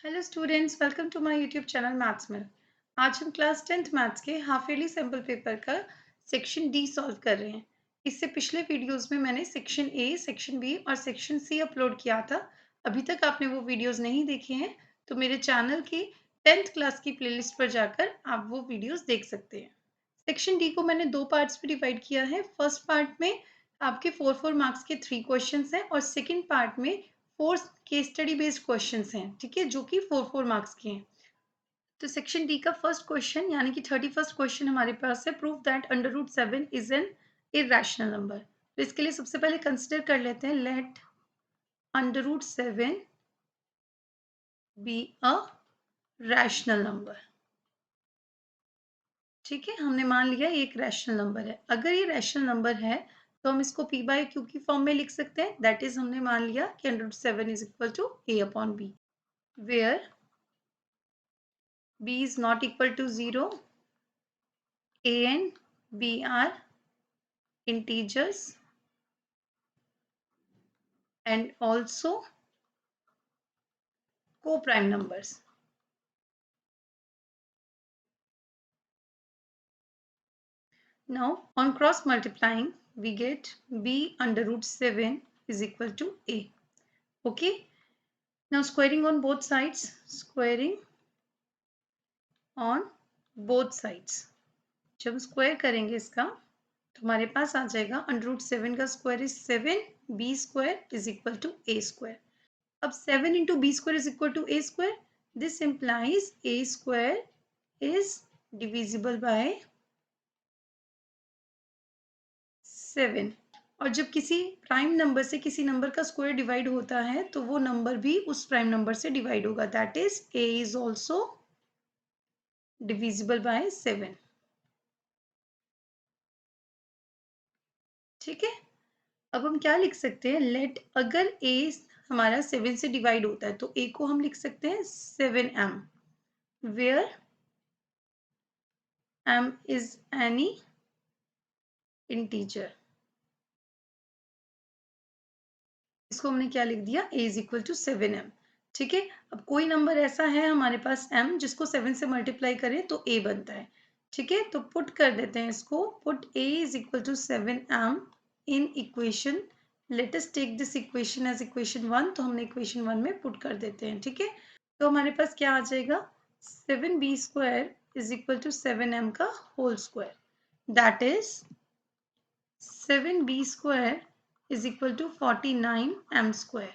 Hello students, welcome to my YouTube channel maths में। आज हम क्लास 10th मैथ्स के हाफ ईयरली सैम्पल पेपर का सेक्शन डी सॉल्व कर रहे हैं। इससे पिछले वीडियोस में मैंने सेक्शन ए, सेक्शन बी और सेक्शन सी अपलोड किया था। अभी तक आपने वो वीडियोस नहीं देखे हैं तो मेरे चैनल की 10th क्लास की प्लेलिस्ट पर जाकर आप वो वीडियोस देख सकते हैं। सेक्शन डी को मैंने दो पार्ट्स में डिवाइड किया है। फर्स्ट पार्ट में आपके 4 मार्क्स के 3 क्वेश्चंस हैं और सेकंड पार्ट में 4 केस स्टडी बेस्ड क्वेश्चंस हैं, ठीक है, जो कि 4 मार्क्स के हैं। तो सेक्शन डी का फर्स्ट क्वेश्चन यानी कि 31st क्वेश्चन हमारे पास है, prove that √7 is an irrational number. तो इसके लिए सबसे पहले कंसिडर कर लेते हैं, let √7 be a rational number. ठीक है, हमने मान लिया एक रैशनल नंबर है। अगर ये रैशनल नंबर है तो हम इसको p बाय q की फॉर्म में लिख सकते हैं। दैट इज हमने मान लिया कि √7 is equal to a upon b, where b is not equal to 0, a and b are integers and also co-prime numbers. Now on cross multiplying we get b √7 is equal to a. Okay, now squaring on both sides, squaring on both sides. जब हम square करेंगे इसका तो हमारे पास आ जाएगा √7 का square is 7, b square is equal to a square. अब 7 into b square is equal to a square, this implies a square is divisible by 7। और जब किसी प्राइम नंबर से किसी नंबर का स्क्वायर डिवाइड होता है तो वो नंबर भी उस प्राइम नंबर से डिवाइड होगा, that is a is also divisible by 7। ठीक है, अब हम क्या लिख सकते हैं, लेट अगर a हमारा 7 से डिवाइड होता है तो a को हम लिख सकते हैं 7m, where m is any integer. इसको हमने क्या लिख दिया, a is equal to 7m। ठीक है, अब कोई नंबर ऐसा है हमारे पास m जिसको 7 से मल्टीप्लाई करें तो a बनता है। ठीक है, तो पुट कर देते हैं इसको, put a is equal to 7m in equation. Let us take this equation as equation 1, तो हमने इक्वेशन 1 में पुट कर देते हैं। ठीक है, तो हमारे पास क्या आ जाएगा, 7b square is equal to 7m का whole square, that is 7b square is equal to 49m square.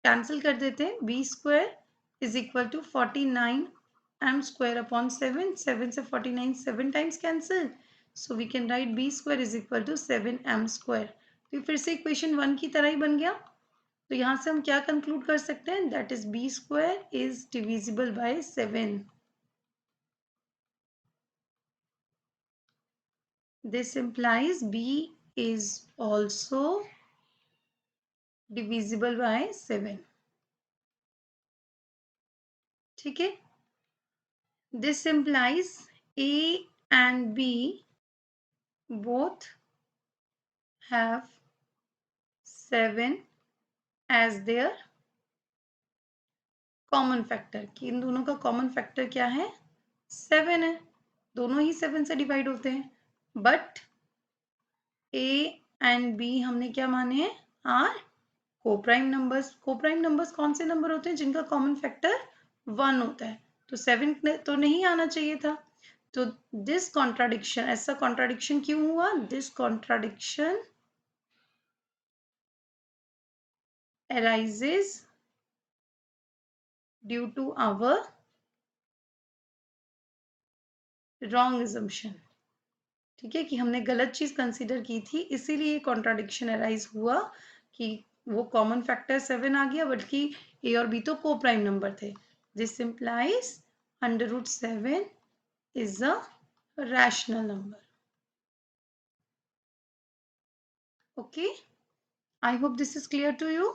Cancel कर देते हैं, b square is equal to 49m square upon 7, 7 से 49 7 times cancel, so we can write b square is equal to 7m square. तो फिर से equation 1 की तरह ही बन गया। तो यहाँ से हम क्या कंक्लूड कर सकते हैं, that is b square is divisible by 7। This implies b is also divisible by 7। ठीक है, this implies a and b both have 7 as their common factor, कि इन दोनों का कॉमन फैक्टर क्या है, 7 है, दोनों ही 7 से डिवाइड होते हैं। बट a एंड b हमने क्या माने हैं, are coprime numbers. Coprime numbers कौन से नंबर होते हैं जिनका कॉमन फैक्टर 1 होता है, तो 7 तो नहीं आना चाहिए था। तो दिस कॉन्ट्राडिक्शन, ऐसा कॉन्ट्राडिक्शन क्यों हुआ, this contradiction arises due to our wrong assumption। ठीक है, कि हमने गलत चीज कंसीडर की थी, इसीलिए कॉन्ट्राडिक्शन अराइज हुआ कि वो कॉमन फैक्टर 7 आ गया, बल्कि ए और बी तो को प्राइम नंबर थे। This implies √7 is a rational number. Okay, I hope this is clear to you.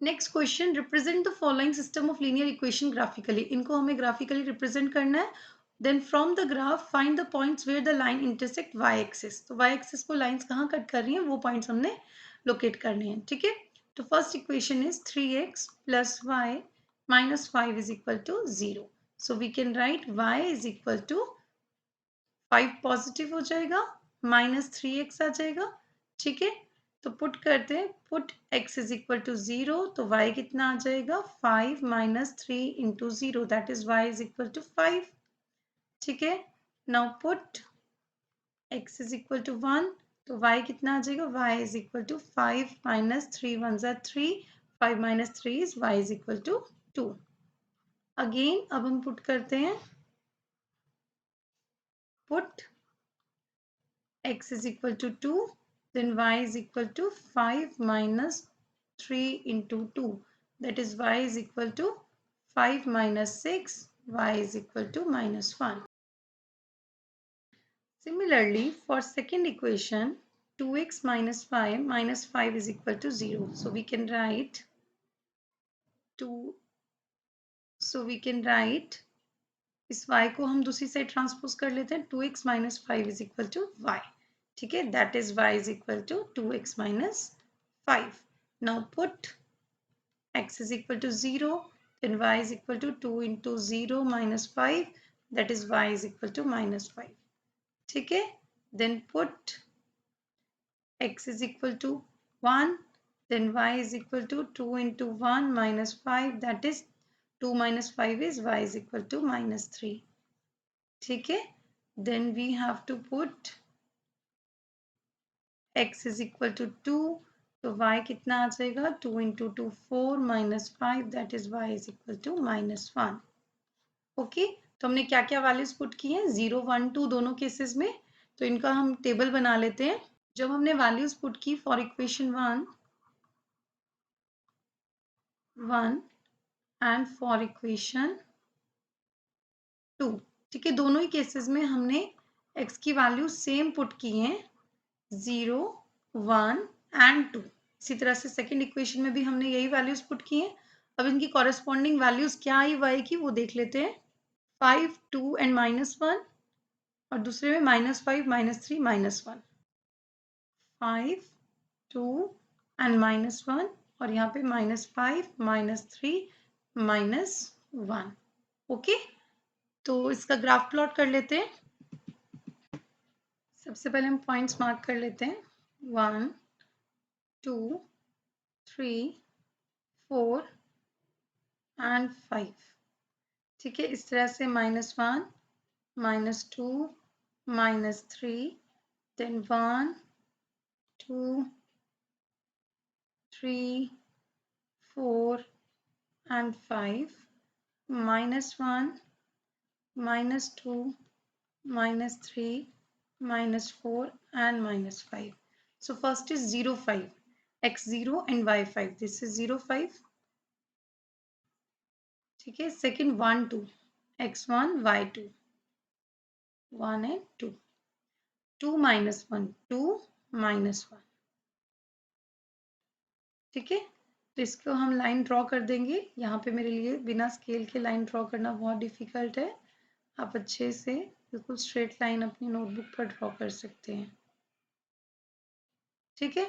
Next question, represent the following system of linear equation graphically। इनको हमें graphically represent करना है। Then from the graph find the points where the line intersect y axis। तो y axis को lines कहाँ cut कर रही हैं, वो points हमने locate करने हैं। ठीक है, तो first equation is 3x plus y -5 is equal to 0. So we can write y is equal to 5 positive हो जाएगा, -3x आ जाएगा, ठीक है। तो पुट करते हैं, put x is equal to 0, तो y कितना आ जाएगा 5 - 3 into 0, that is y is equal to 5, ठीक है। Now put x is equal to 1, तो y कितना आ जाएगा, y इज इक्वल टू 5 - 3 1 ज़ा 3, 5 - 3 is y is equal to 2। Again अब हम पुट करते हैं, put x is equal to 2, then y is equal to 5 minus 3 into 2, that is y is equal to 5 minus 6, y is equal to -1. Similarly, for second equation, 2x minus 5 is equal to 0. So we can write 2, so we can write इस y को हम दूसरी side transpose कर लेते हैं, 2x minus 5 is equal to y, ठीक है, that is y is equal to 2x minus 5. Now put x is equal to 0, then y is equal to 2 into 0 minus 5, that is y is equal to -5, ठीक है। Then put x is equal to 1, then y is equal to 2 into 1 minus 5, that is 2 minus 5 is y is equal to -3, ठीक है। Then we have to put x is equal to 2, तो y कितना आ जाएगा, 2 into 2 4 minus 5, that is y is equal to -1। Okay, तो हमने क्या क्या वैल्यूज पुट की हैं, 0 1 2 दोनों केसेस में, तो इनका हम टेबल बना लेते हैं। जब हमने वैल्यूज पुट की for equation 1 and for equation 2, ठीक है, दोनों ही केसेस में हमने x की वैल्यू सेम पुट की हैं, 0 1 एंड 2। इसी तरह से सेकंड इक्वेशन में भी हमने यही वैल्यूज पुट की हैं। अब इनकी कॉरेस्पॉन्डिंग वैल्यूज क्या आई y की वो देख लेते हैं, 5 2 एंड -1, और दूसरे में -5 -3 -1, 5 2 एंड -1, और यहाँ पे -5 -3 -1। ओके, तो इसका ग्राफ प्लॉट कर लेते हैं। सबसे पहले हम पॉइंट्स मार्क कर लेते हैं, 1 2 3 4 एंड 5, ठीक है। इस तरह से -1 -2 -3, then 1 2 3 4 and 5, -1 -2 -3 -4 and -5. So first is 0 5, x0 and y5, this is 0 5, ठीक है। सेकेंड 1 2, x1 y2, 1 and 2, 2 -1 2 -1, ठीक है। तो इसको हम लाइन ड्रॉ कर देंगे। यहाँ पे मेरे लिए बिना स्केल के लाइन ड्रॉ करना बहुत डिफिकल्ट है, आप अच्छे से बिल्कुल स्ट्रेट लाइन अपनी नोटबुक पर ड्रॉ कर सकते हैं, ठीक है।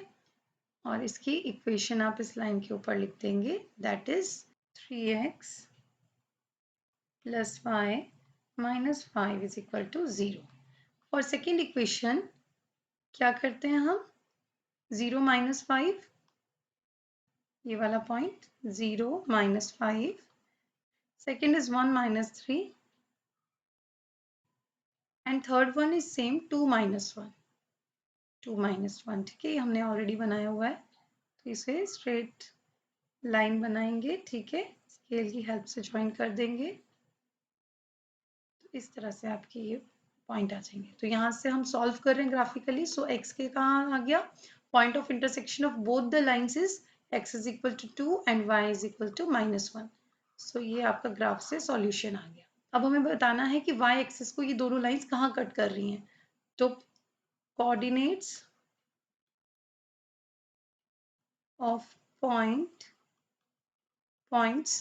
और इसकी इक्वेशन आप इस लाइन के ऊपर लिख देंगे, that is 3x + y - 5 is equal to 0। और सेकेंड इक्वेशन क्या करते हैं हम, 0 - 5, ये वाला point 0 - 5, second is 1 - 3, and third one is same 2 - 1, 2 - 1, ठीक है, हमने ऑलरेडी बनाया हुआ है, तो इसे स्ट्रेट लाइन बनाएंगे, ठीक है, स्केल की हेल्प से ज्वाइन कर देंगे, तो इस तरह से आपके ये पॉइंट आ जाएंगे। तो यहाँ से हम सॉल्व कर रहे हैं ग्राफिकली, सो x के कहाँ आ गया, point of intersection of both the lines is x is equal to 2 and y is equal to -1। So ये आपका ग्राफ से सॉल्यूशन आ गया। अब हमें बताना है कि y एक्सिस को ये दोनों लाइंस कहाँ कट कर रही हैं, तो coordinates of points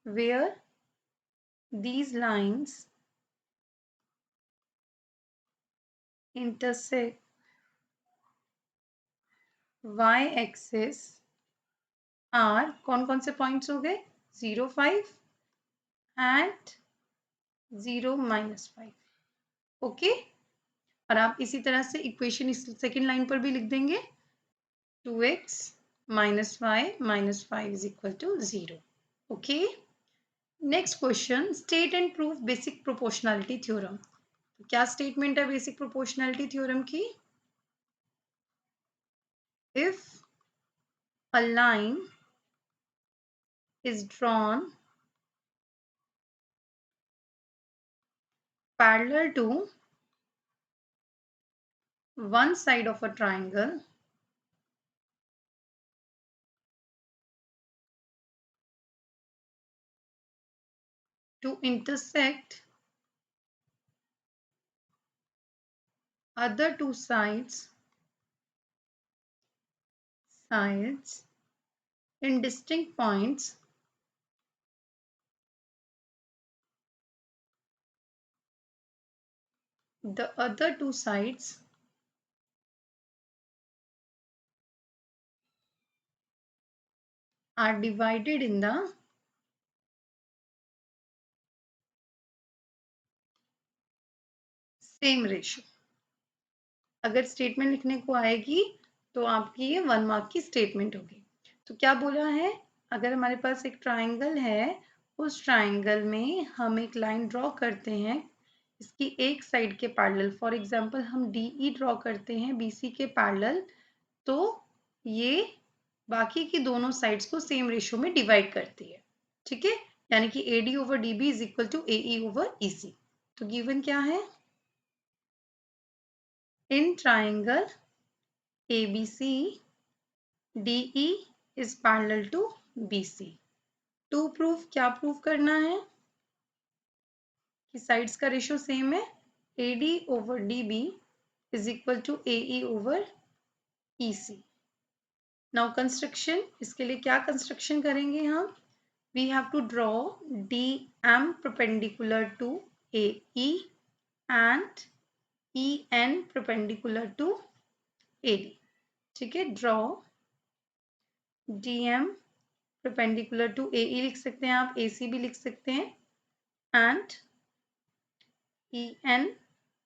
where these lines intersect y axis are, कौन कौन से पॉइंट्स हो गए, 0 5 एंड 0 -5। ओके, और आप इसी तरह से इक्वेशन इस सेकेंड लाइन पर भी लिख देंगे, 2x -y -5 is equal to 0। Okay, next question, state and prove basic proportionality theorem. क्या स्टेटमेंट है बेसिक प्रोपोर्शनैलिटी थ्योरम की? If a line is drawn parallel to one side of a triangle to intersect other two sides in distinct points, the other two sides are divided in the same ratio। अगर statement लिखने को आएगी तो आपकी ये 1 mark की statement होगी। तो क्या बोला है, अगर हमारे पास एक ट्राइंगल है, उस ट्राइंगल में हम एक लाइन ड्रॉ करते हैं, इसकी एक साइड के पैरेलल, फॉर एग्जांपल हम डीई ड्रॉ करते हैं बीसी के पैरेलल, तो ये बाकी की दोनों साइड्स को सेम रेशियो में डिवाइड करती है। ठीक है, यानी कि AD over DB is equal to AE over EC। तो गिवन क्या है, in triangle ABC DE is parallel to BC। To proof, क्या प्रूफ करना है कि साइड्स का रेशियो सेम है, AD over DB is equal to AE over EC। Now construction, इसके लिए क्या कंस्ट्रक्शन करेंगे हम, we have to draw DM perpendicular to AE and EN perpendicular to AD। ठीक है, draw DM perpendicular to AE लिख सकते हैं आप, AC भी लिख सकते हैं, and EN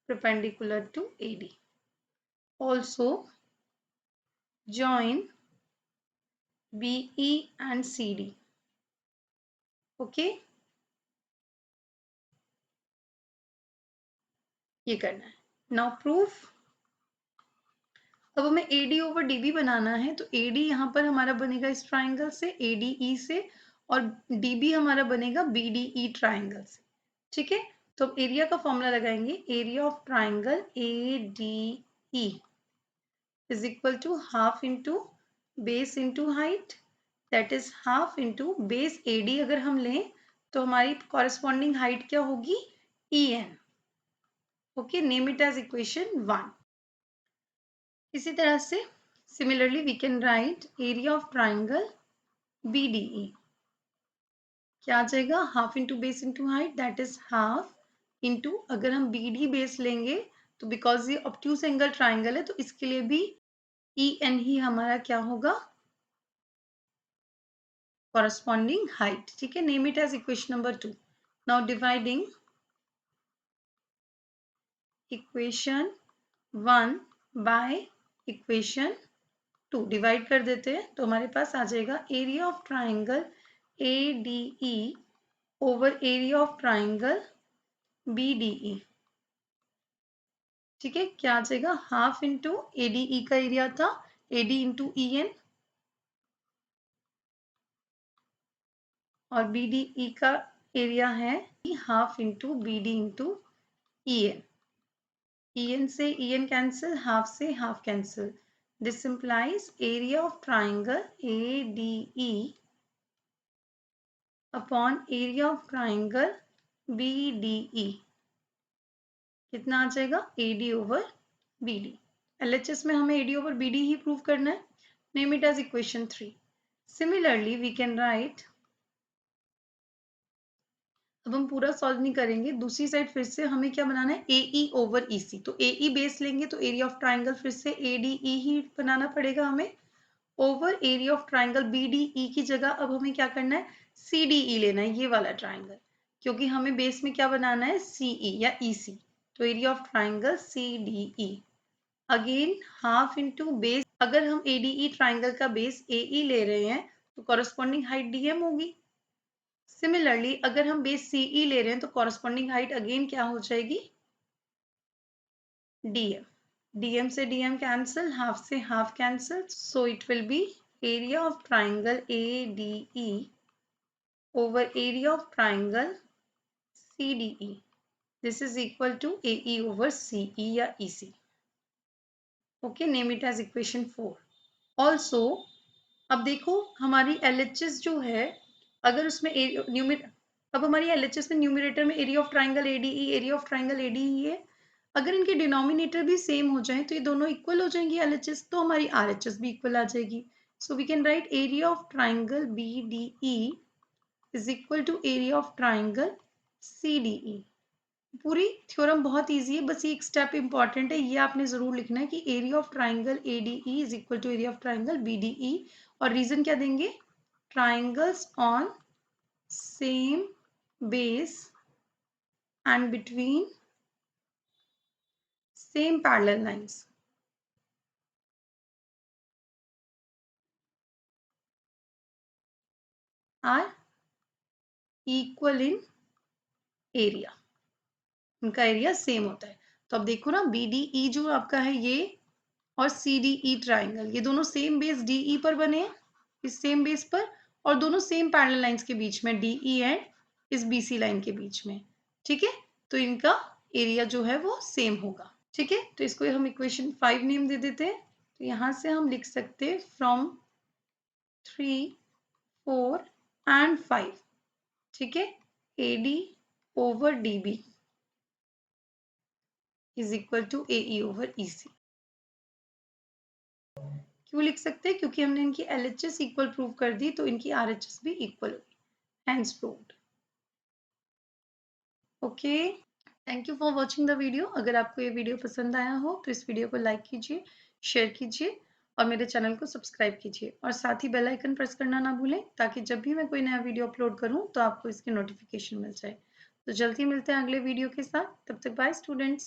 perpendicular to AD। Also join BE and CD। Okay, ये करना है। नाउ प्रूफ, अब हमें AD ओवर DB बनाना है, तो AD यहाँ पर हमारा बनेगा इस ट्राइंगल से, ADE से, और DB हमारा बनेगा BDE ट्राइंगल से। ठीक है, तो अब एरिया का फॉर्मूला लगाएंगे, area of triangle ADE is equal to half into base into height, that is half into base AD अगर हम लें तो हमारी corresponding height क्या होगी, EN। Okay, name it as equation 1। इसी तरह से similarly we can write area of triangle BDE, क्या आ जाएगा, half into base into height, that is half into, अगर हम BD बेस लेंगे तो बिकॉज ये ऑब्ट्यूज एंगल ट्राइंगल है तो इसके लिए भी EN ही हमारा क्या होगा, corresponding height। ठीक है, name it as equation number 2। Now dividing equation 1 by equation 2, divide कर देते हैं तो हमारे पास आ जाएगा area of triangle ADE over area of triangle BDE। ठीक है, क्या आ जाएगा, हाफ इंटू ADE का एरिया था AD इंटू EN, और BDE का एरिया है half into BD into EN। EN से EN कैंसिल, हाफ से half cancel, this implies area of triangle ADE upon area of triangle BDE कितना आ जाएगा, AD ओवर BD। LHS में हमें AD ओवर BD ही प्रूव करना है, name it as equation 3। Similarly we can write, अब हम पूरा सॉल्व नहीं करेंगे, दूसरी साइड फिर से हमें क्या बनाना है, AE ओवर EC। तो AE बेस लेंगे तो एरिया ऑफ ट्राइंगल फिर से ADE ही बनाना पड़ेगा हमें, over area of triangle BDE की जगह अब हमें क्या करना है, CDE लेना है, ये वाला ट्राइंगल, क्योंकि हमें बेस में क्या बनाना है, सीई या ईसी, तो area of triangle CDE. Again half into base, अगर हम एडीई ट्राइंगल का बेस एई ले रहे हैं तो कॉरस्पॉन्डिंग हाइट डीएम होगी। सिमिलरली अगर हम बेस सीई ले रहे हैं तो कॉरस्पॉन्डिंग हाइट अगेन क्या हो जाएगी, डीएम। डीएम से डीएम कैंसिल, हाफ से half cancel, so it will be area of triangle ADE over area of triangle CDE. This is equal to AE over CE या EC. Okay, name it as equation 4. Also, अब देखो हमारी LHS जो है, अगर उसमें अब हमारी LHS में न्यूमरेटर में area of triangle ADE, area of triangle ADE है। अगर इनके डिनोमिनेटर भी सेम हो जाए तो ये दोनों इक्वल हो जाएंगी LHS, तो हमारी RHS भी इक्वल आ जाएगी। So we can write area of triangle BDE is equal to area of triangle CDE. पूरी थ्योरम बहुत इजी है, बस ये एक स्टेप इंपॉर्टेंट है, ये आपने जरूर लिखना है कि area of triangle ADE is equal to area of triangle BDE। और रीजन क्या देंगे, triangles on same base and between same parallel lines are equal in area, उनका एरिया सेम होता है। तो अब देखो ना, BDE जो आपका है ये और CDE ट्राइंगल, ये दोनों सेम बेस DE पर बने हैं, इस सेम बेस पर, और दोनों सेम पैरेलल लाइंस के बीच में, DE एंड इस BC लाइन के बीच में। ठीक है, तो इनका एरिया जो है वो सेम होगा। ठीक है, तो इसको हम इक्वेशन 5 नेम दे देते हैं। तो यहां से हम लिख सकते हैं फ्रॉम 3, 4 एंड 5। ठीक है, AD over DB is equal to AE over EC। क्यों लिख सकते हैं, क्योंकि हमने इनकी LHS इक्वल प्रूव कर दी, तो इनकी RHS भी इक्वल होगी, hence proved. Okay, thank you for watching the video. अगर आपको ये वीडियो पसंद आया हो तो इस वीडियो को लाइक कीजिए, शेयर कीजिए और मेरे चैनल को सब्सक्राइब कीजिए, और साथ ही बेल आइकन प्रेस करना ना भूलें, ताकि जब भी मैं कोई नया वीडियो अपलोड करूं तो आपको इसकी नोटिफिकेशन मिल जाए। तो जल्दी मिलते हैं अगले वीडियो के साथ, तब तक बाय स्टूडेंट्स।